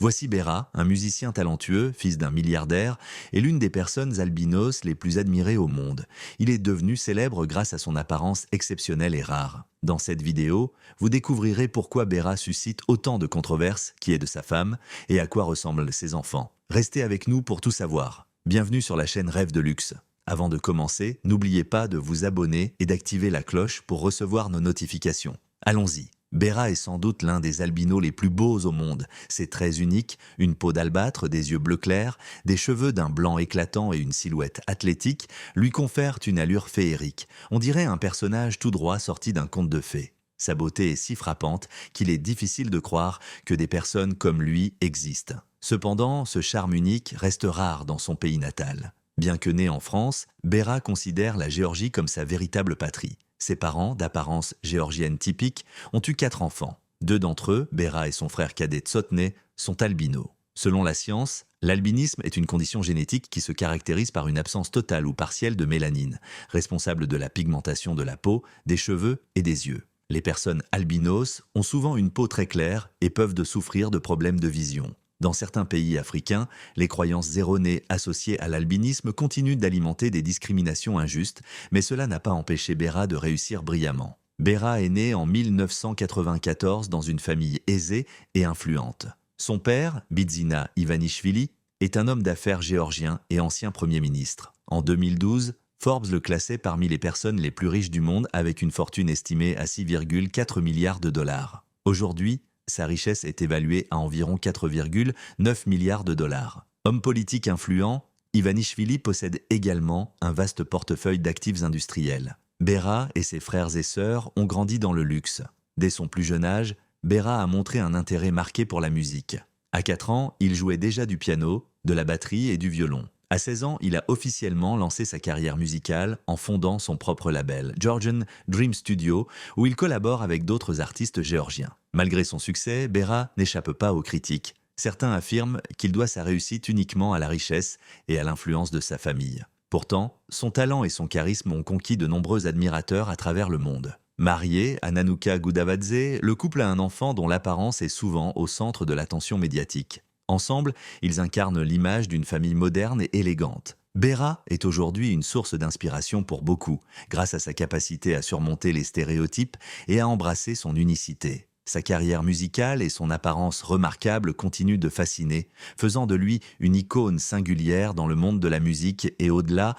Voici Bera, un musicien talentueux, fils d'un milliardaire, et l'une des personnes albinos les plus admirées au monde. Il est devenu célèbre grâce à son apparence exceptionnelle et rare. Dans cette vidéo, vous découvrirez pourquoi Bera suscite autant de controverses, qui est de sa femme, et à quoi ressemblent ses enfants. Restez avec nous pour tout savoir. Bienvenue sur la chaîne Rêve de Luxe. Avant de commencer, n'oubliez pas de vous abonner et d'activer la cloche pour recevoir nos notifications. Allons-y. Bera est sans doute l'un des albinos les plus beaux au monde. Ses traits uniques, une peau d'albâtre, des yeux bleu clair, des cheveux d'un blanc éclatant et une silhouette athlétique lui confèrent une allure féerique. On dirait un personnage tout droit sorti d'un conte de fées. Sa beauté est si frappante qu'il est difficile de croire que des personnes comme lui existent. Cependant, ce charme unique reste rare dans son pays natal. Bien que né en France, Bera considère la Géorgie comme sa véritable patrie. Ses parents, d'apparence géorgienne typique, ont eu 4 enfants. 2 d'entre eux, Bera et son frère cadet Tsotne, sont albinos. Selon la science, l'albinisme est une condition génétique qui se caractérise par une absence totale ou partielle de mélanine, responsable de la pigmentation de la peau, des cheveux et des yeux. Les personnes albinos ont souvent une peau très claire et peuvent souffrir de problèmes de vision. Dans certains pays africains, les croyances erronées associées à l'albinisme continuent d'alimenter des discriminations injustes, mais cela n'a pas empêché Bera de réussir brillamment. Bera est né en 1994 dans une famille aisée et influente. Son père, Bidzina Ivanishvili, est un homme d'affaires géorgien et ancien Premier ministre. En 2012, Forbes le classait parmi les personnes les plus riches du monde avec une fortune estimée à 6,4 milliards de dollars. Aujourd'hui, sa richesse est évaluée à environ 4,9 milliards de dollars. Homme politique influent, Ivanishvili possède également un vaste portefeuille d'actifs industriels. Bera et ses frères et sœurs ont grandi dans le luxe. Dès son plus jeune âge, Bera a montré un intérêt marqué pour la musique. À 4 ans, il jouait déjà du piano, de la batterie et du violon. À 16 ans, il a officiellement lancé sa carrière musicale en fondant son propre label, Georgian Dream Studio, où il collabore avec d'autres artistes géorgiens. Malgré son succès, Bera n'échappe pas aux critiques. Certains affirment qu'il doit sa réussite uniquement à la richesse et à l'influence de sa famille. Pourtant, son talent et son charisme ont conquis de nombreux admirateurs à travers le monde. Marié à Nanuka Gudavadze, le couple a un enfant dont l'apparence est souvent au centre de l'attention médiatique. Ensemble, ils incarnent l'image d'une famille moderne et élégante. Bera est aujourd'hui une source d'inspiration pour beaucoup, grâce à sa capacité à surmonter les stéréotypes et à embrasser son unicité. Sa carrière musicale et son apparence remarquable continuent de fasciner, faisant de lui une icône singulière dans le monde de la musique et au-delà.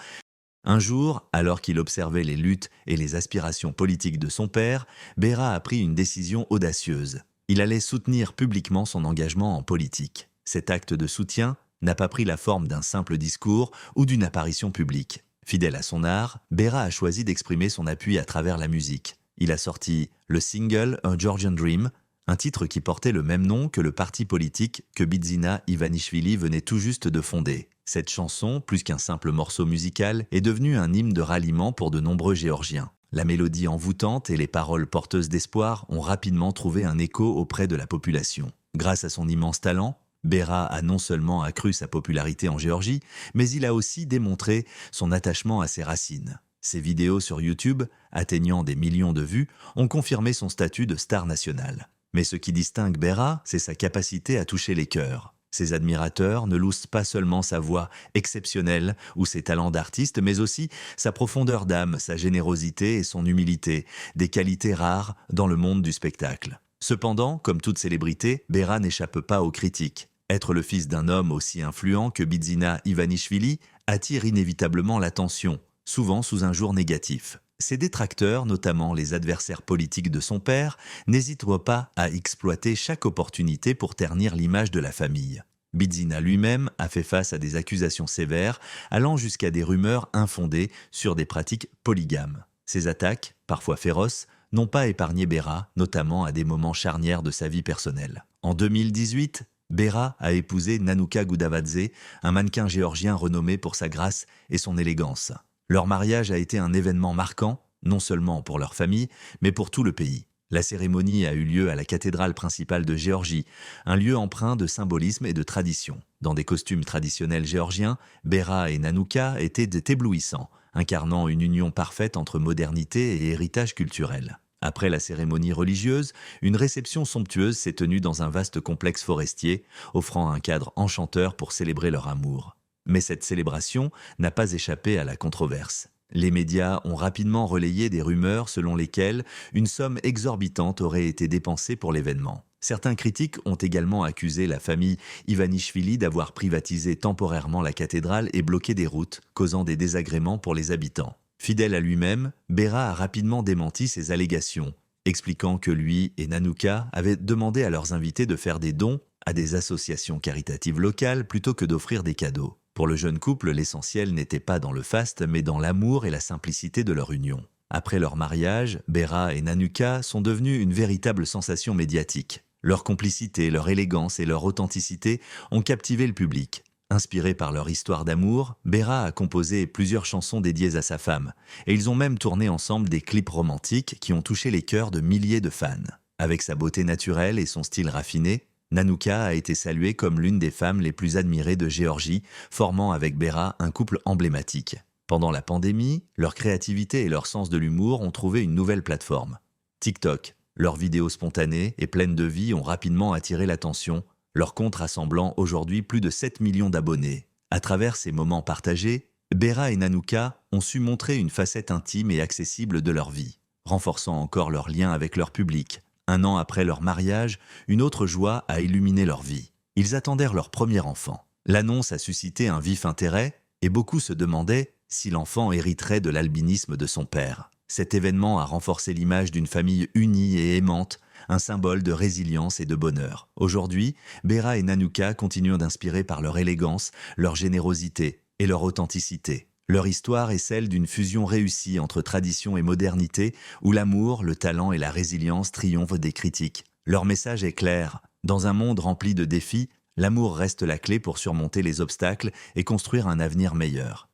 Un jour, alors qu'il observait les luttes et les aspirations politiques de son père, Bera a pris une décision audacieuse. Il allait soutenir publiquement son engagement en politique. Cet acte de soutien n'a pas pris la forme d'un simple discours ou d'une apparition publique. Fidèle à son art, Bera a choisi d'exprimer son appui à travers la musique. Il a sorti le single A Georgian Dream, un titre qui portait le même nom que le parti politique que Bidzina Ivanishvili venait tout juste de fonder. Cette chanson, plus qu'un simple morceau musical, est devenue un hymne de ralliement pour de nombreux Géorgiens. La mélodie envoûtante et les paroles porteuses d'espoir ont rapidement trouvé un écho auprès de la population. Grâce à son immense talent, Bera a non seulement accru sa popularité en Géorgie, mais il a aussi démontré son attachement à ses racines. Ses vidéos sur YouTube, atteignant des millions de vues, ont confirmé son statut de star nationale. Mais ce qui distingue Bera, c'est sa capacité à toucher les cœurs. Ses admirateurs ne louent pas seulement sa voix exceptionnelle ou ses talents d'artiste, mais aussi sa profondeur d'âme, sa générosité et son humilité, des qualités rares dans le monde du spectacle. Cependant, comme toute célébrité, Bera n'échappe pas aux critiques. Être le fils d'un homme aussi influent que Bidzina Ivanishvili attire inévitablement l'attention, souvent sous un jour négatif. Ses détracteurs, notamment les adversaires politiques de son père, n'hésitent pas à exploiter chaque opportunité pour ternir l'image de la famille. Bidzina lui-même a fait face à des accusations sévères, allant jusqu'à des rumeurs infondées sur des pratiques polygames. Ces attaques, parfois féroces, n'ont pas épargné Bera, notamment à des moments charnières de sa vie personnelle. En 2018, Bera a épousé Nanuka Gudavadze, un mannequin géorgien renommé pour sa grâce et son élégance. Leur mariage a été un événement marquant, non seulement pour leur famille, mais pour tout le pays. La cérémonie a eu lieu à la cathédrale principale de Géorgie, un lieu empreint de symbolisme et de tradition. Dans des costumes traditionnels géorgiens, Bera et Nanuka étaient éblouissants, incarnant une union parfaite entre modernité et héritage culturel. Après la cérémonie religieuse, une réception somptueuse s'est tenue dans un vaste complexe forestier, offrant un cadre enchanteur pour célébrer leur amour. Mais cette célébration n'a pas échappé à la controverse. Les médias ont rapidement relayé des rumeurs selon lesquelles une somme exorbitante aurait été dépensée pour l'événement. Certains critiques ont également accusé la famille Ivanishvili d'avoir privatisé temporairement la cathédrale et bloqué des routes, causant des désagréments pour les habitants. Fidèle à lui-même, Béra a rapidement démenti ces allégations, expliquant que lui et Nanuka avaient demandé à leurs invités de faire des dons à des associations caritatives locales plutôt que d'offrir des cadeaux. Pour le jeune couple, l'essentiel n'était pas dans le faste, mais dans l'amour et la simplicité de leur union. Après leur mariage, Béra et Nanuka sont devenus une véritable sensation médiatique. Leur complicité, leur élégance et leur authenticité ont captivé le public. Inspiré par leur histoire d'amour, Béra a composé plusieurs chansons dédiées à sa femme, et ils ont même tourné ensemble des clips romantiques qui ont touché les cœurs de milliers de fans. Avec sa beauté naturelle et son style raffiné, Nanuka a été saluée comme l'une des femmes les plus admirées de Géorgie, formant avec Béra un couple emblématique. Pendant la pandémie, leur créativité et leur sens de l'humour ont trouvé une nouvelle plateforme. TikTok. Leurs vidéos spontanées et pleines de vie ont rapidement attiré l'attention, leur compte rassemblant aujourd'hui plus de 7 millions d'abonnés. À travers ces moments partagés, Béra et Nanuka ont su montrer une facette intime et accessible de leur vie, renforçant encore leur lien avec leur public. Un an après leur mariage, une autre joie a illuminé leur vie. Ils attendèrent leur premier enfant. L'annonce a suscité un vif intérêt et beaucoup se demandaient si l'enfant hériterait de l'albinisme de son père. Cet événement a renforcé l'image d'une famille unie et aimante, un symbole de résilience et de bonheur. Aujourd'hui, Béra et Nanuka continuent d'inspirer par leur élégance, leur générosité et leur authenticité. Leur histoire est celle d'une fusion réussie entre tradition et modernité, où l'amour, le talent et la résilience triomphent des critiques. Leur message est clair. Dans un monde rempli de défis, l'amour reste la clé pour surmonter les obstacles et construire un avenir meilleur.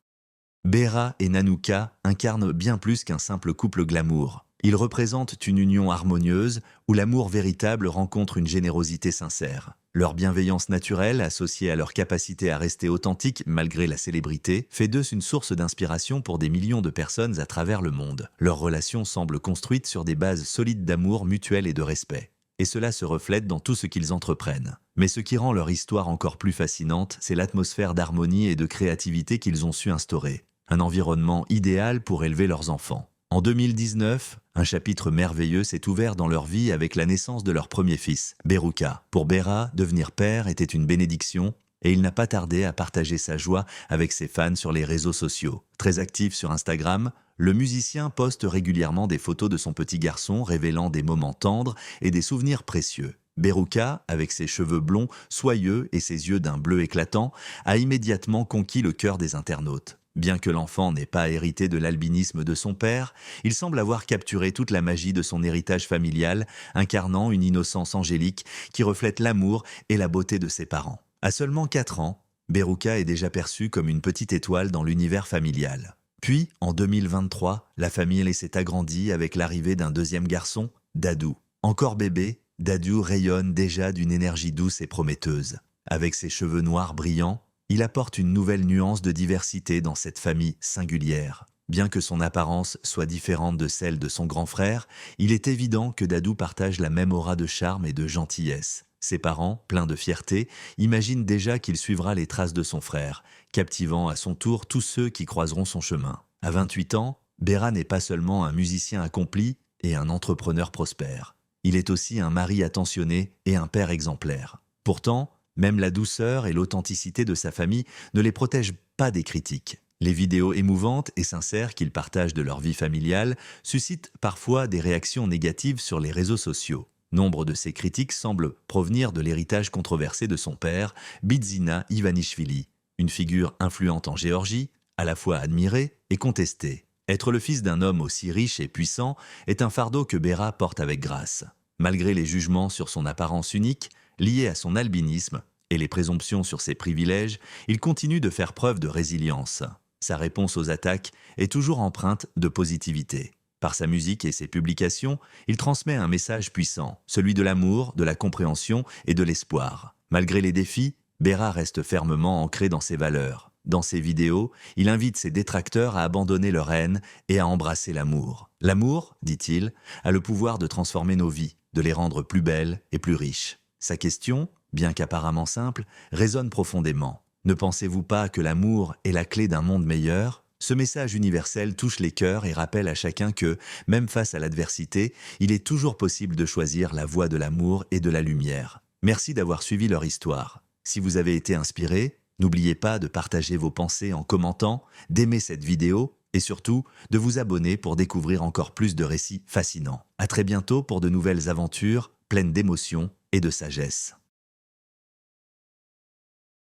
Béra et Nanuka incarnent bien plus qu'un simple couple glamour. Ils représentent une union harmonieuse où l'amour véritable rencontre une générosité sincère. Leur bienveillance naturelle, associée à leur capacité à rester authentique malgré la célébrité, fait d'eux une source d'inspiration pour des millions de personnes à travers le monde. Leur relation semble construite sur des bases solides d'amour mutuel et de respect. Et cela se reflète dans tout ce qu'ils entreprennent. Mais ce qui rend leur histoire encore plus fascinante, c'est l'atmosphère d'harmonie et de créativité qu'ils ont su instaurer. Un environnement idéal pour élever leurs enfants. En 2019, un chapitre merveilleux s'est ouvert dans leur vie avec la naissance de leur premier fils, Beruka. Pour Béra, devenir père était une bénédiction et il n'a pas tardé à partager sa joie avec ses fans sur les réseaux sociaux. Très actif sur Instagram, le musicien poste régulièrement des photos de son petit garçon révélant des moments tendres et des souvenirs précieux. Beruka, avec ses cheveux blonds soyeux et ses yeux d'un bleu éclatant, a immédiatement conquis le cœur des internautes. Bien que l'enfant n'ait pas hérité de l'albinisme de son père, il semble avoir capturé toute la magie de son héritage familial, incarnant une innocence angélique qui reflète l'amour et la beauté de ses parents. À seulement 4 ans, Beruka est déjà perçu comme une petite étoile dans l'univers familial. Puis, en 2023, la famille s'est agrandie avec l'arrivée d'un deuxième garçon, Dadou. Encore bébé, Dadou rayonne déjà d'une énergie douce et prometteuse. Avec ses cheveux noirs brillants, il apporte une nouvelle nuance de diversité dans cette famille singulière. Bien que son apparence soit différente de celle de son grand frère, il est évident que Dadou partage la même aura de charme et de gentillesse. Ses parents, pleins de fierté, imaginent déjà qu'il suivra les traces de son frère, captivant à son tour tous ceux qui croiseront son chemin. À 28 ans, Béra n'est pas seulement un musicien accompli et un entrepreneur prospère. Il est aussi un mari attentionné et un père exemplaire. Pourtant, même la douceur et l'authenticité de sa famille ne les protègent pas des critiques. Les vidéos émouvantes et sincères qu'ils partagent de leur vie familiale suscitent parfois des réactions négatives sur les réseaux sociaux. Nombre de ces critiques semblent provenir de l'héritage controversé de son père, Bidzina Ivanishvili, une figure influente en Géorgie, à la fois admirée et contestée. Être le fils d'un homme aussi riche et puissant est un fardeau que Béra porte avec grâce. Malgré les jugements sur son apparence unique, liés à son albinisme et les présomptions sur ses privilèges, il continue de faire preuve de résilience. Sa réponse aux attaques est toujours empreinte de positivité. Par sa musique et ses publications, il transmet un message puissant, celui de l'amour, de la compréhension et de l'espoir. Malgré les défis, Béra reste fermement ancré dans ses valeurs. Dans ses vidéos, il invite ses détracteurs à abandonner leur haine et à embrasser l'amour. L'amour, dit-il, a le pouvoir de transformer nos vies, de les rendre plus belles et plus riches. Sa question, bien qu'apparemment simple, résonne profondément. Ne pensez-vous pas que l'amour est la clé d'un monde meilleur ? Ce message universel touche les cœurs et rappelle à chacun que, même face à l'adversité, il est toujours possible de choisir la voie de l'amour et de la lumière. Merci d'avoir suivi leur histoire. Si vous avez été inspiré, n'oubliez pas de partager vos pensées en commentant, d'aimer cette vidéo et surtout de vous abonner pour découvrir encore plus de récits fascinants. À très bientôt pour de nouvelles aventures pleines d'émotions et de sagesse.